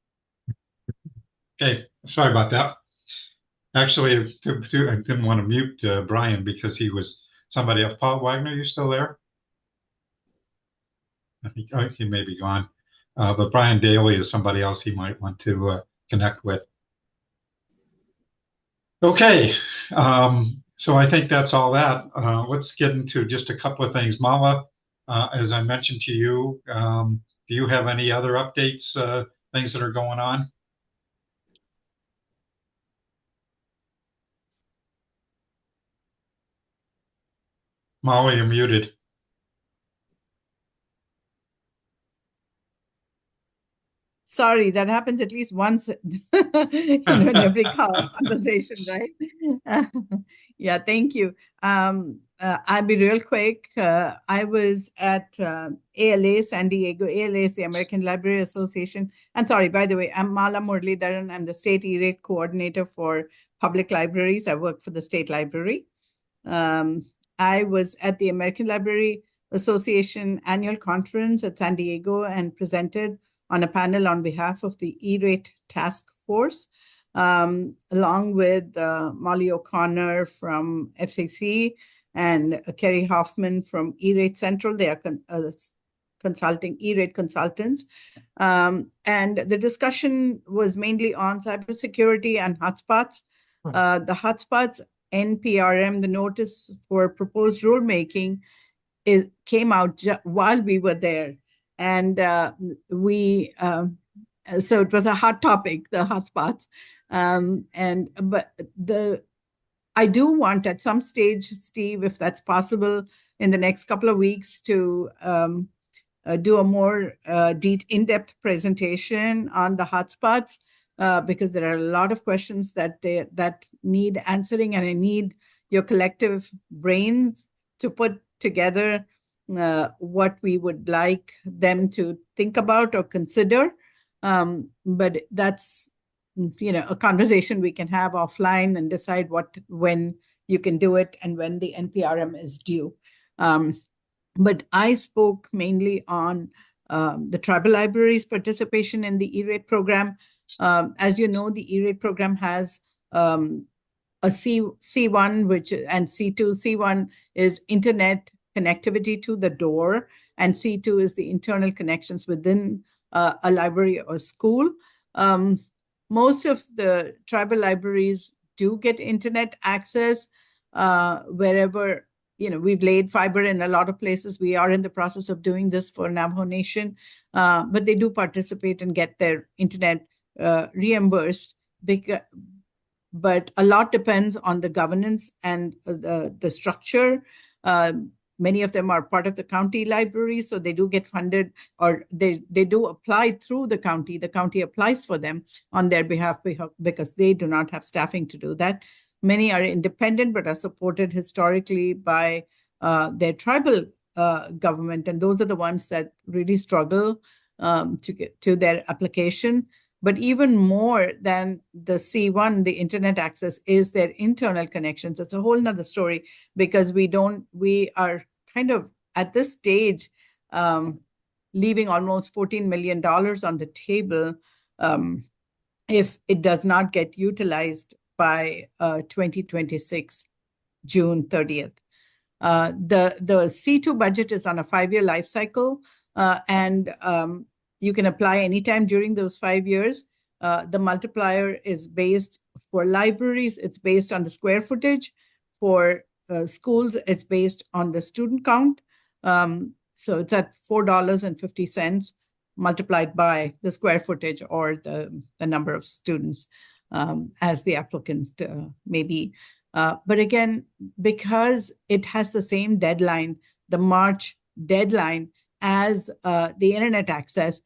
Okay, sorry about that. Actually, I didn't want to mute Brian because he was somebody else. Paul Wagner, you still there? I think he may be gone. But Brian Daly is somebody else he might want to connect with. Okay, so I think that's all that. Let's get into just a couple of things. Mala, as I mentioned to you, do you have any other updates, things that are going on? Molly, you're muted. Sorry, that happens at least once in every conversation, right? Yeah, thank you. I'll be real quick. I was at ALA San Diego. ALA is the American Library Association. And sorry, by the way, I'm Mala Muralidharan. I'm the state E-rate coordinator for public libraries. I work for the state library. I was at the American Library Association annual conference at San Diego and presented on a panel on behalf of the E-rate task force, along with Molly O'Connor from FCC and Kerry Hoffman from E-rate Central. They are consulting E-rate consultants. And the discussion was mainly on cybersecurity and hotspots. The hotspots NPRM, the notice for proposed rulemaking, came out while we were there. And so it was a hot topic, the hotspots. I do want at some stage, Steve, if that's possible, in the next couple of weeks to do a more in-depth presentation on the hotspots, because there are a lot of questions that need answering, and I need your collective brains to put together what we would like them to think about or consider. But that's, a conversation we can have offline and decide when you can do it and when the NPRM is due. But I spoke mainly on the tribal libraries' participation in the E-rate program. As you know, the E-rate program has a C1, and C2. C1 is internet connectivity to the door, and C2 is the internal connections within a library or school. Most of the tribal libraries do get internet access wherever, we've laid fiber in a lot of places. We are in the process of doing this for Navajo Nation, but they do participate and get their internet reimbursed. But a lot depends on the governance and the structure. Many of them are part of the county library, so they do get funded, or they do apply through the county. The county applies for them on their behalf because they do not have staffing to do that. Many are independent but are supported historically by their tribal government, and those are the ones that really struggle to get to their application. But even more than the C1, the internet access, is their internal connections. It's a whole nother story, because we are kind of at this stage leaving almost $14 million on the table if it does not get utilized by 2026, June 30th. The C2 budget is on a 5-year life cycle, and you can apply anytime during those 5 years. The multiplier is based for libraries, it's based on the square footage. For schools, it's based on the student count. So it's at $4.50 multiplied by the square footage or the number of students as the applicant may be. But again, because it has the same deadline, the March deadline as the internet access,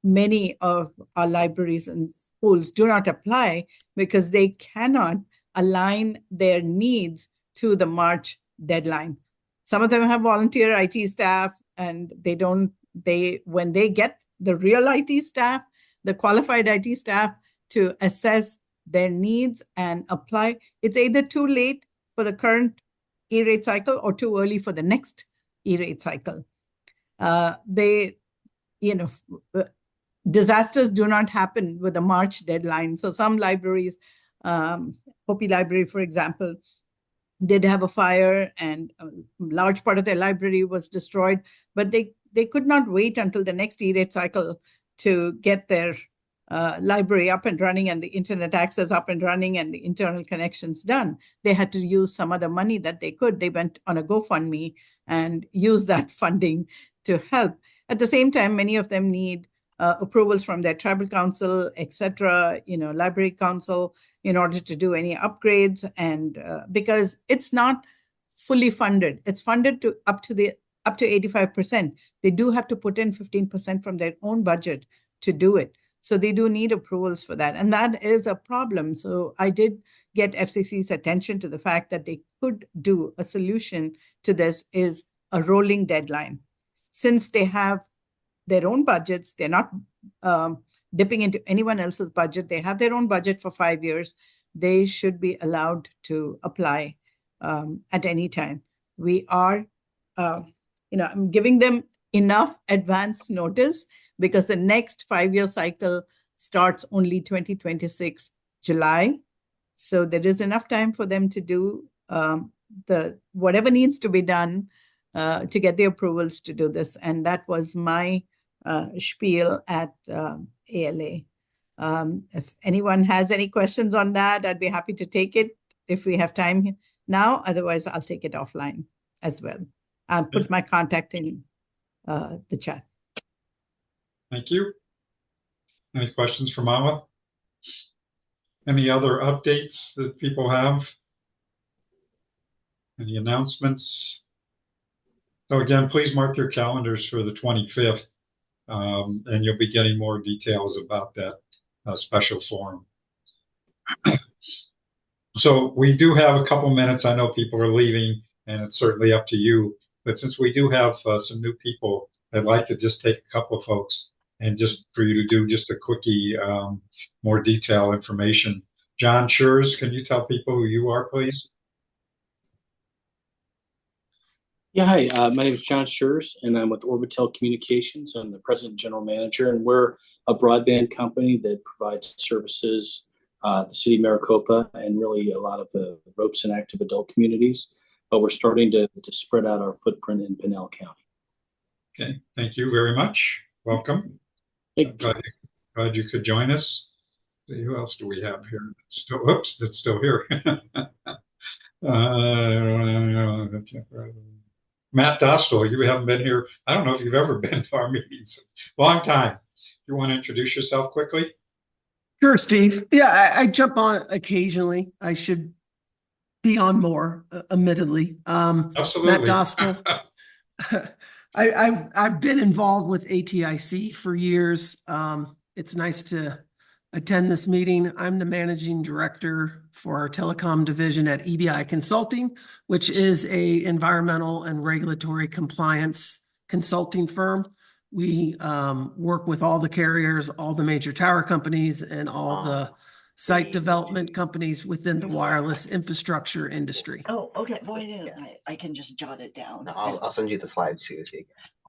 many of our libraries and schools do not apply because they cannot align their needs to the March deadline. Some of them have volunteer IT staff, and when they get the real IT staff, the qualified IT staff to assess their needs and apply, it's either too late for the current E-rate cycle or too early for the next E-rate cycle. Disasters do not happen with a March deadline. So some libraries, Hopi Library, for example, did have a fire and a large part of their library was destroyed, but they could not wait until the next E-rate cycle to get their library up and running and the internet access up and running and the internal connections done. They had to use some other money that they could. They went on a GoFundMe and used that funding to help. At the same time, many of them need approvals from their tribal council, etc., library council, in order to do any upgrades. And because it's not fully funded, it's funded to up to 85%. They do have to put in 15% from their own budget to do it. So they do need approvals for that. And that is a problem. So I did get FCC's attention to the fact that they could do a solution to this is a rolling deadline. Since they have their own budgets, they're not dipping into anyone else's budget. They have their own budget for 5 years. They should be allowed to apply at any time. We are, I'm giving them enough advance notice because the next 5-year cycle starts only 2026 July. So there is enough time for them to do whatever needs to be done to get the approvals to do this. And that was my spiel at ALA. If anyone has any questions on that, I'd be happy to take it if we have time now. Otherwise, I'll take it offline as well. I'll put my contact in the chat. Thank you. Any questions for Mama? Any other updates that people have? Any announcements? So again, please mark your calendars for the 25th, and you'll be getting more details about that special forum. So we do have a couple minutes. I know people are leaving, and it's certainly up to you. But since we do have some new people, I'd like to just take a couple of folks and just for you to do just a quickie, more detailed information. John Schurz, can you tell people who you are, please? Yeah, hi, my name is John Schurz, and I'm with Orbitel Communications. I'm the president and general manager, and we're a broadband company that provides services the city of Maricopa and really a lot of the ropes and active adult communities. But we're starting to spread out our footprint in Pinell County. Okay, thank you very much. Welcome. Glad you could join us. See, who else do we have here? That's still here. Matt Dostal, you haven't been here. I don't know if you've ever been to our meetings. Long time. You want to introduce yourself quickly? Sure, Steve. Yeah, I jump on occasionally. I should be on more, admittedly. Absolutely. Matt Dostal. I've been involved with ATIC for years. It's nice to attend this meeting. I'm the managing director for our telecom division at EBI Consulting, which is a environmental and regulatory compliance consulting firm. We work with all the carriers, all the major tower companies, and all the site development companies within the wireless infrastructure industry. Oh, okay. Well, I can just jot it down. No, I'll send you the slides too.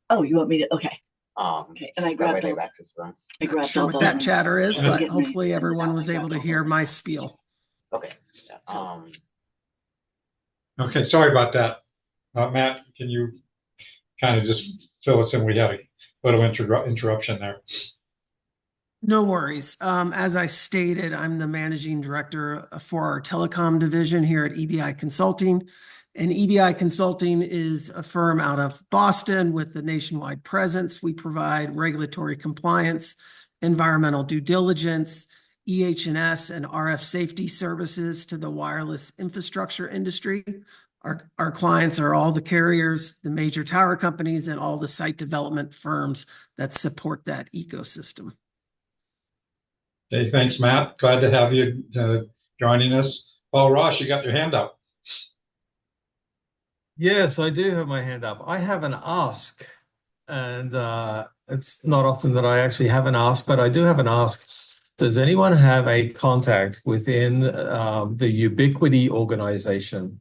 Oh, you want me to? Okay. Okay. And I grabbed all, access to them. Not sure what that chatter is, but hopefully everyone was able to hear my spiel. Okay. Okay, sorry about that. Matt, can you kind of just fill us in? We had a little interruption there. No worries. As I stated, I'm the managing director for our telecom division here at EBI Consulting. And EBI Consulting is a firm out of Boston with a nationwide presence. We provide regulatory compliance, environmental due diligence, EH&S, and RF safety services to the wireless infrastructure industry. Our clients are all the carriers, the major tower companies, and all the site development firms that support that ecosystem. Okay, thanks, Matt. Glad to have you joining us. Paul Ross, you got your hand up. Yes, I do have my hand up. I have an ask, and it's not often that I actually have an ask, but I do have an ask. Does anyone have a contact within the Ubiquity organization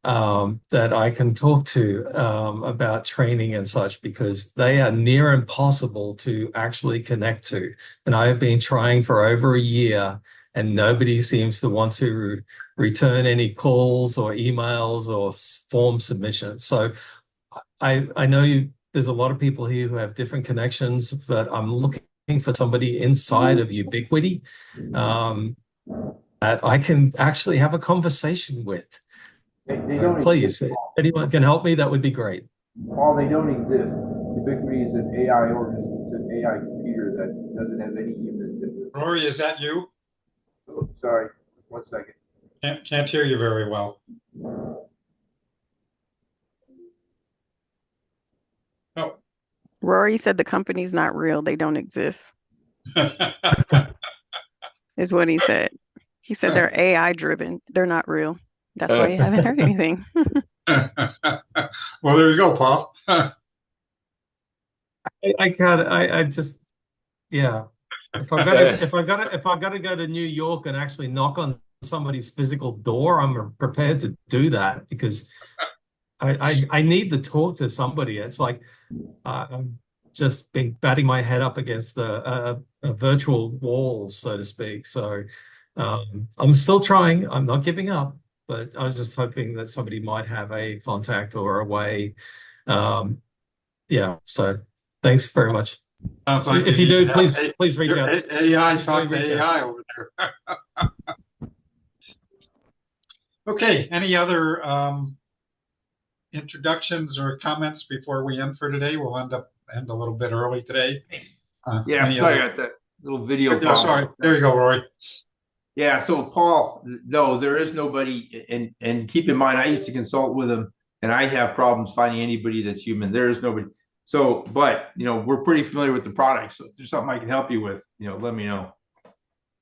that I can talk to about training and such? Because they are near impossible to actually connect to. And I have been trying for over a year, and nobody seems to want to return any calls or emails or form submissions. So I know there's a lot of people here who have different connections, but I'm looking for somebody inside of Ubiquity that I can actually have a conversation with. They don't Please, exist, if anyone can help me, that would be great. Paul, they don't exist. Ubiquity is an AI it's an AI computer that doesn't have any humans in it. Rory, is that you? Oh, sorry, 1 second. Can't hear you very well. Oh. Rory said the company's not real. They don't exist. Is what he said. He said they're AI driven. They're not real. That's why you haven't heard anything. Well, there you go, Paul. I just, yeah. If I gotta go to New York and actually knock on somebody's physical door, I'm prepared to do that because I need to talk to somebody. It's like I'm just been batting my head up against a virtual wall, so to speak. So I'm still trying. I'm not giving up, but I was just hoping that somebody might have a contact or a way. Yeah. So thanks very much. Sounds like if you do, please reach out. AI talk to AI over there. Okay. Any other introductions or comments before we end for today? We'll end a little bit early today. Yeah, sorry about that little video. Yeah, sorry. There you go, Rory. Yeah, so Paul, no, there is nobody, and keep in mind, I used to consult with him, and I have problems finding anybody that's human. There is nobody. So, but we're pretty familiar with the product. So if there's something I can help you with, let me know.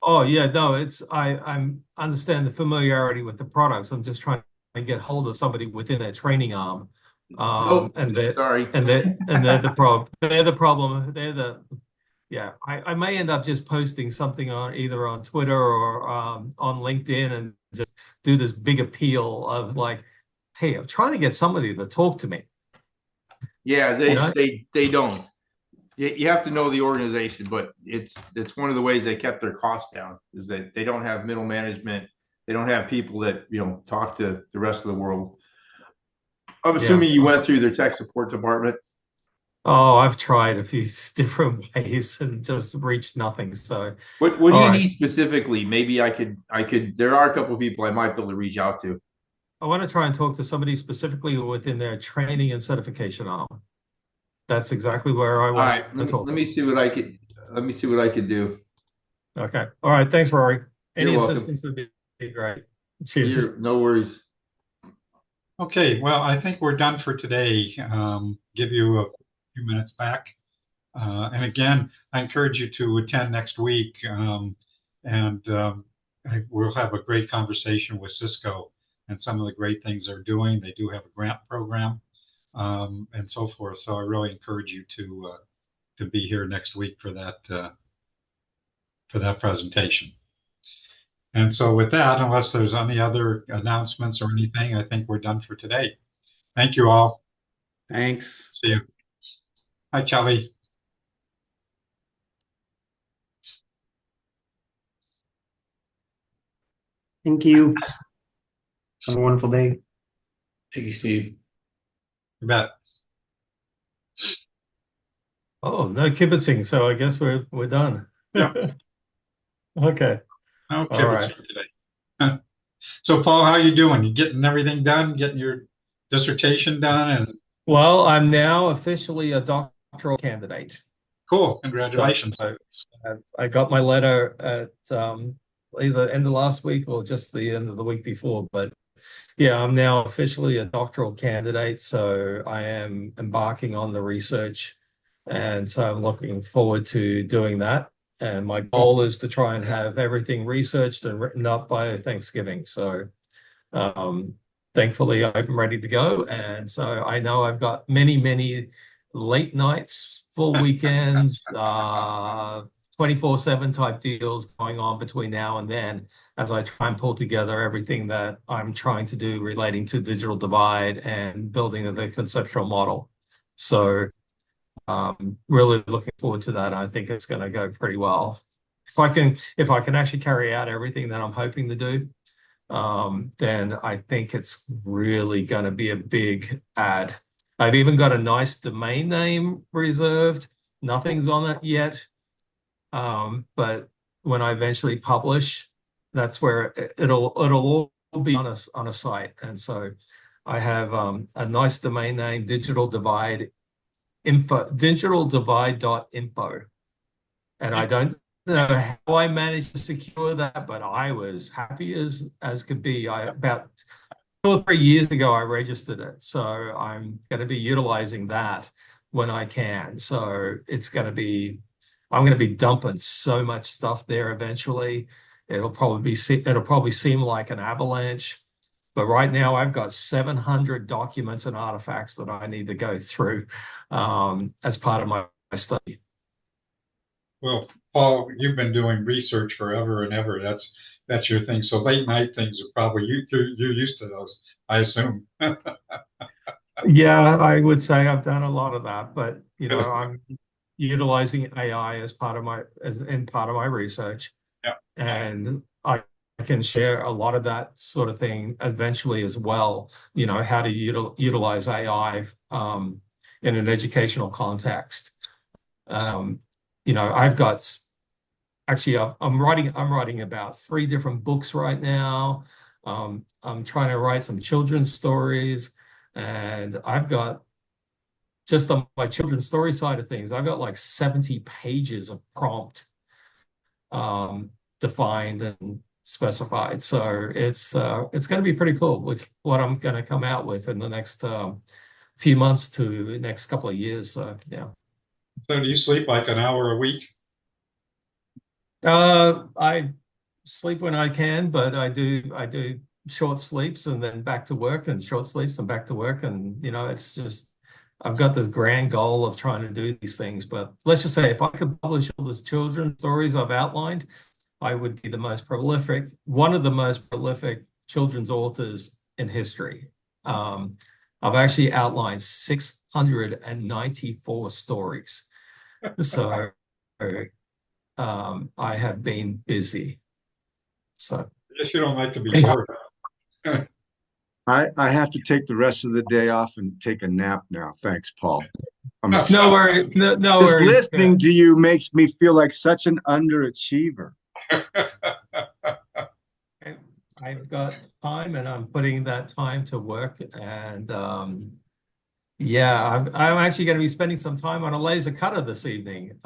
Oh yeah, no, I understand the familiarity with the products. I'm just trying to get hold of somebody within that training arm. And they're the problem. They're the problem. Yeah. I may end up just posting something on either on Twitter or on LinkedIn and just do this big appeal of like, hey, I'm trying to get somebody to talk to me. Yeah, they don't. You have to know the organization, but it's one of the ways they kept their costs down is that they don't have middle management. They don't have people that talk to the rest of the world. I'm assuming you went through their tech support department. Oh, I've tried a few different ways and just reached nothing. So what do you need specifically? Maybe I could there are a couple of people I might be able to reach out to. I want to try and talk to somebody specifically within their training and certification arm. That's exactly where I want to talk. Let me see what I could do. Okay. All right. Thanks, Rory. Any welcome. assistance would be great. Cheers. No worries. Okay, well, I think we're done for today. Give you a few minutes back. And again, I encourage you to attend next week. We'll have a great conversation with Cisco and some of the great things they're doing. They do have a grant program and so forth. So I really encourage you to be here next week for that presentation. And so with that, unless there's any other announcements or anything, I think we're done for today. Thank you all. Thanks. See you. Hi, Kelly. Thank you. Have a wonderful day. Thank you, Steve. You bet. Oh, no kibitzing. So I guess we're done. Yeah. Okay. No All right. kibitzing today. So Paul, how you doing? You getting everything done? Getting your dissertation done? And Well, I'm now officially a doctoral candidate. cool. So Congratulations. I got my letter at either end of last week or just the end of the week before. But yeah, I'm now officially a doctoral candidate. So I am embarking on the research. And so I'm looking forward to doing that. And my goal is to try and have everything researched and written up by Thanksgiving. So um, thankfully, I'm ready to go. And so I know I've got many, many late nights, full weekends, 24/7 type deals going on between now and then as I try and pull together everything that I'm trying to do relating to digital divide and building the conceptual model. So really looking forward to that. I think it's going to go pretty well. If I can actually carry out everything that I'm hoping to do, then I think it's really going to be a big ad. I've even got a nice domain name reserved. Nothing's on it yet. But when I eventually publish, that's where it'll all be on a site. And so I have a nice domain name, digitaldivide.info. And I don't know how I managed to secure that, but I was happy as could be. About 2 or 3 years ago, I registered it. So I'm going to be utilizing that when I can. So I'm going to be dumping so much stuff there eventually. It'll probably seem like an avalanche. But right now, I've got 700 documents and artifacts that I need to go through as part of my study. Well, Paul, you've been doing research forever and ever. That's your thing. So late night things are probably you're used to those, I assume. Yeah, I would say I've done a lot of that, but I'm utilizing AI as part of my research, Yeah. and I can share a lot of that sort of thing eventually as well. How to utilize AI in an educational context. I've got actually I'm writing about 3 different books right now. I'm trying to write some children's stories, and I've got just on my children's story side of things, I've got like 70 pages of prompt defined and specified. So it's going to be pretty cool with what I'm going to come out with in the next few months to the next couple of years. So yeah. So do you sleep like an hour a week? I sleep when I can, but I do short sleeps and then back to work and short sleeps and back to work. And it's just I've got this grand goal of trying to do these things. But let's just say if I could publish all those children's stories I've outlined, I would be one of the most prolific children's authors in history. I've actually outlined 694 stories. So I have been busy. So I guess you don't like to be bored. I have to take the rest of the day off and take a nap now. Thanks, Paul. No worries. No Just worries. listening to you makes me feel like such an underachiever. I've got time and I'm putting that time to work. And yeah, I'm actually going to be spending some time on a laser cutter this evening.